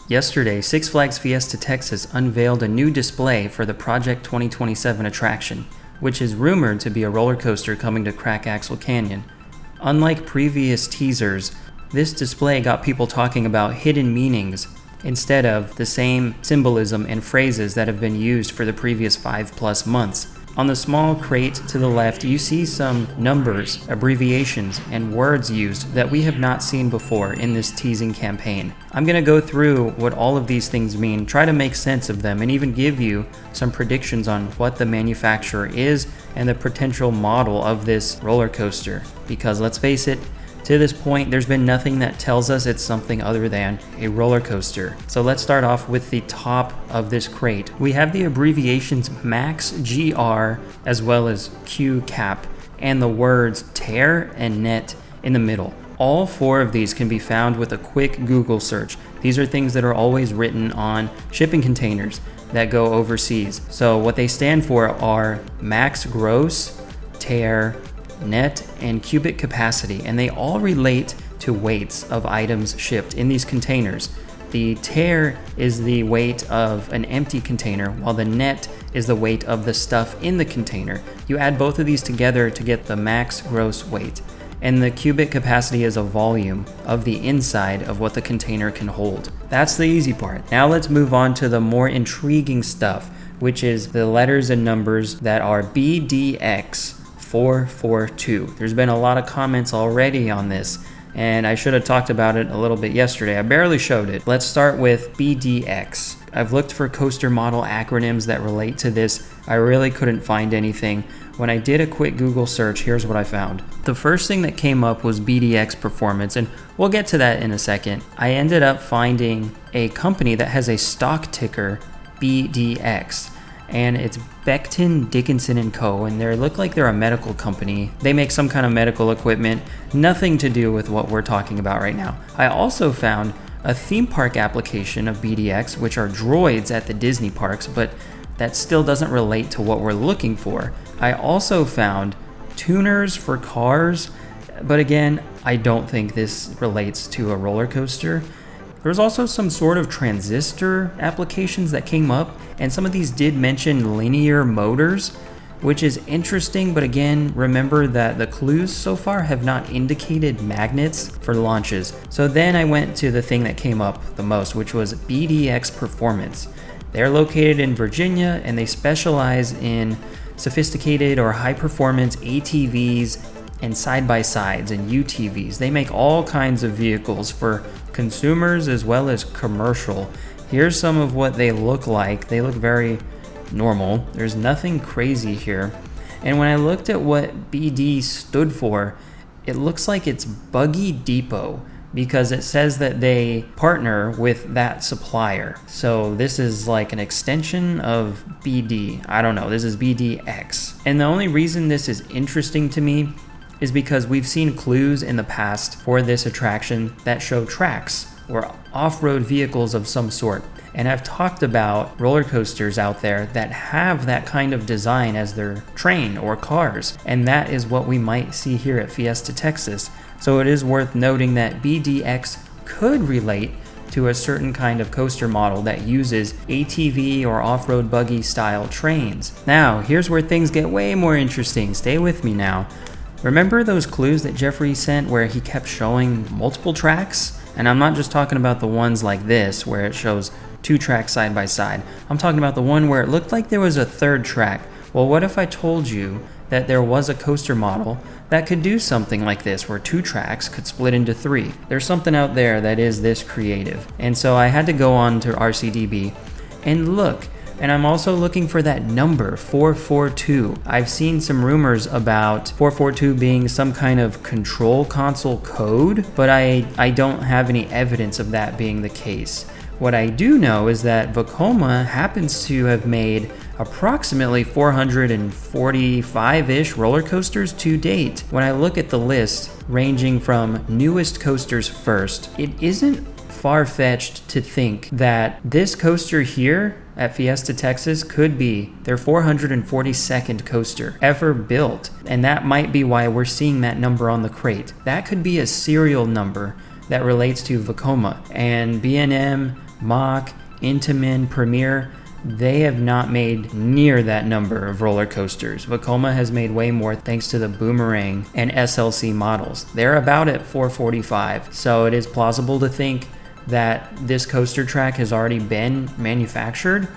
Yesterday, Six Flags Fiesta Texas unveiled a new display for the Project 2027 attraction, which is rumored to be a roller coaster coming to Crack Axle Canyon. Unlike previous teasers, this display got people talking about hidden meanings instead of the same symbolism and phrases that have been used for the previous 5+ months. On the small crate to the left, you see some numbers, abbreviations, and words used that we have not seen before in this teasing campaign. I'm going to go through what all of these things mean, try to make sense of them, and even give you some predictions on what the manufacturer is and the potential model of this roller coaster. Because let's face it, to this point, there's been nothing that tells us it's something other than a roller coaster. So let's start off with the top of this crate. We have the abbreviations MAX GR as well as Q cap and the words tear and net in the middle. All 4 of these can be found with a quick Google search. These are things that are always written on shipping containers that go overseas. So what they stand for are max gross, tear, net, and cubic capacity, and they all relate to weights of items shipped in these containers. The tear is the weight of an empty container, while the net is the weight of the stuff in the container. You add both of these together to get the max gross weight, and the cubic capacity is a volume of the inside of what the container can hold. That's the easy part. Now let's move on to the more intriguing stuff, which is the letters and numbers that are BDX 442. There's been a lot of comments already on this, and I should have talked about it a little bit yesterday. I barely showed it. Let's start with BDX. I've looked for coaster model acronyms that relate to this. I really couldn't find anything. When I did a quick Google search, here's what I found. The first thing that came up was BDX Performance, and we'll get to that in a second. I ended up finding a company that has a stock ticker, BDX. And it's Becton Dickinson & Co. and they look like they're a medical company. They make some kind of medical equipment, nothing to do with what we're talking about right now. I also found a theme park application of BDX, which are droids at the Disney parks, but that still doesn't relate to what we're looking for. I also found tuners for cars, but again, I don't think this relates to a roller coaster. There's also some sort of transistor applications that came up, and some of these did mention linear motors, which is interesting, but again, remember that the clues so far have not indicated magnets for launches. So then I went to the thing that came up the most, which was BDX Performance. They're located in Virginia, and they specialize in sophisticated or high-performance ATVs and side-by-sides and UTVs. They make all kinds of vehicles for consumers as well as commercial. Here's some of what they look like. They look very normal. There's nothing crazy here. And when I looked at what BD stood for, it looks like it's Buggy Depot because it says that they partner with that supplier. So this is like an extension of BD. I don't know, this is BDX. And the only reason this is interesting to me is because we've seen clues in the past for this attraction that show tracks or off-road vehicles of some sort. And I've talked about roller coasters out there that have that kind of design as their train or cars. And that is what we might see here at Fiesta Texas. So it is worth noting that BDX could relate to a certain kind of coaster model that uses ATV or off-road buggy style trains. Now, here's where things get way more interesting. Stay with me now. Remember those clues that Jeffrey sent where he kept showing multiple tracks? And I'm not just talking about the ones like this where it shows 2 tracks side by side. I'm talking about the one where it looked like there was a 3rd track. Well, what if I told you that there was a coaster model that could do something like this where 2 tracks could split into 3? There's something out there that is this creative. And so I had to go on to RCDB and look. And I'm also looking for that number, 442. I've seen some rumors about 442 being some kind of control console code, but I don't have any evidence of that being the case. What I do know is that Vekoma happens to have made approximately 445-ish roller coasters to date. When I look at the list, ranging from newest coasters first, it isn't far-fetched to think that this coaster here at Fiesta Texas could be their 442nd coaster ever built, and that might be why we're seeing that number on the crate. That could be a serial number that relates to Vekoma, and B&M Mach, Intamin, Premier, they have not made near that number of roller coasters. Vekoma has made way more thanks to the Boomerang and SLC models. They're about at 445, so it is plausible to think that this coaster track has already been manufactured,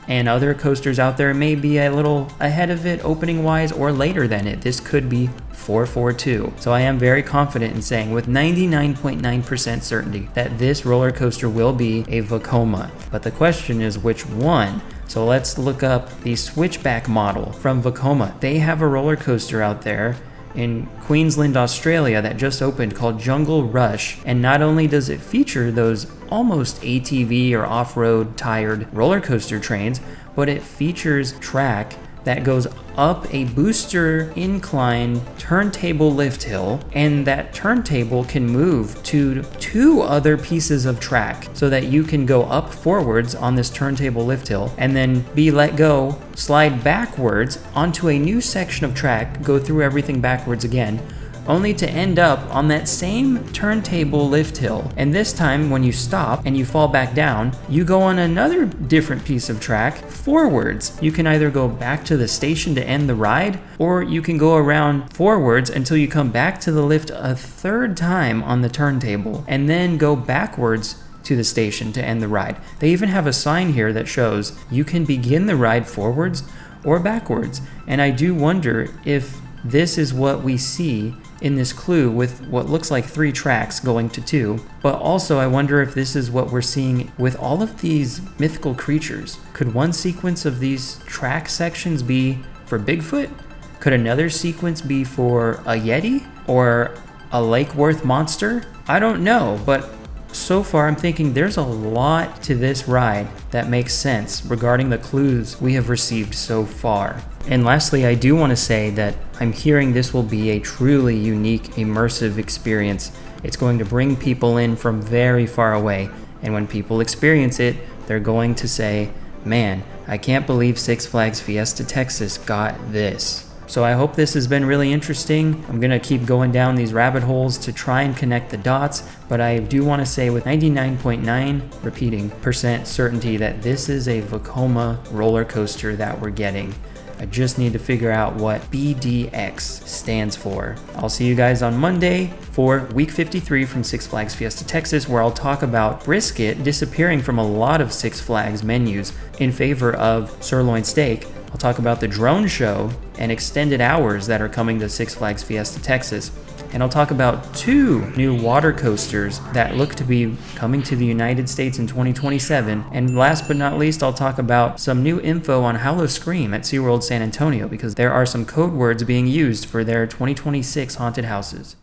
and other coasters out there may be a little ahead of it opening wise or later than it. This could be 442. So I am very confident in saying with 99.9% certainty that this roller coaster will be a Vekoma. But the question is which one? So let's look up the Switchback model from Vekoma. They have a roller coaster out there in Queensland, Australia that just opened called Jungle Rush, and not only does it feature those almost ATV or off-road tired roller coaster trains, but it features track that goes up a booster incline turntable lift hill, and that turntable can move to 2 other pieces of track so that you can go up forwards on this turntable lift hill and then be let go, slide backwards onto a new section of track, go through everything backwards again, only to end up on that same turntable lift hill. And this time when you stop and you fall back down, you go on another different piece of track forwards. You can either go back to the station to end the ride, or you can go around forwards until you come back to the lift a 3rd time on the turntable and then go backwards to the station to end the ride. They even have a sign here that shows you can begin the ride forwards or backwards. And I do wonder if this is what we see in this clue with what looks like 3 tracks going to 2, but also I wonder if this is what we're seeing with all of these mythical creatures. Could one sequence of these track sections be for Bigfoot? Could another sequence be for a Yeti or a Lake Worth monster? I don't know, but so far I'm thinking there's a lot to this ride that makes sense regarding the clues we have received so far. And lastly, I do want to say that I'm hearing this will be a truly unique, immersive experience. It's going to bring people in from very far away, and when people experience it, they're going to say, man, I can't believe Six Flags Fiesta Texas got this. So I hope this has been really interesting. I'm gonna keep going down these rabbit holes to try and connect the dots, but I do want to say with 99.9, repeating, % certainty that this is a Vekoma roller coaster that we're getting. I just need to figure out what BDX stands for. I'll see you guys on Monday for week 53 from Six Flags Fiesta Texas, where I'll talk about brisket disappearing from a lot of Six Flags menus in favor of sirloin steak. I'll talk about the drone show and extended hours that are coming to Six Flags Fiesta Texas. And I'll talk about 2 new water coasters that look to be coming to the United States in 2027. And last but not least, I'll talk about some new info on Howl-O-Scream at SeaWorld San Antonio, because there are some code words being used for their 2026 haunted houses.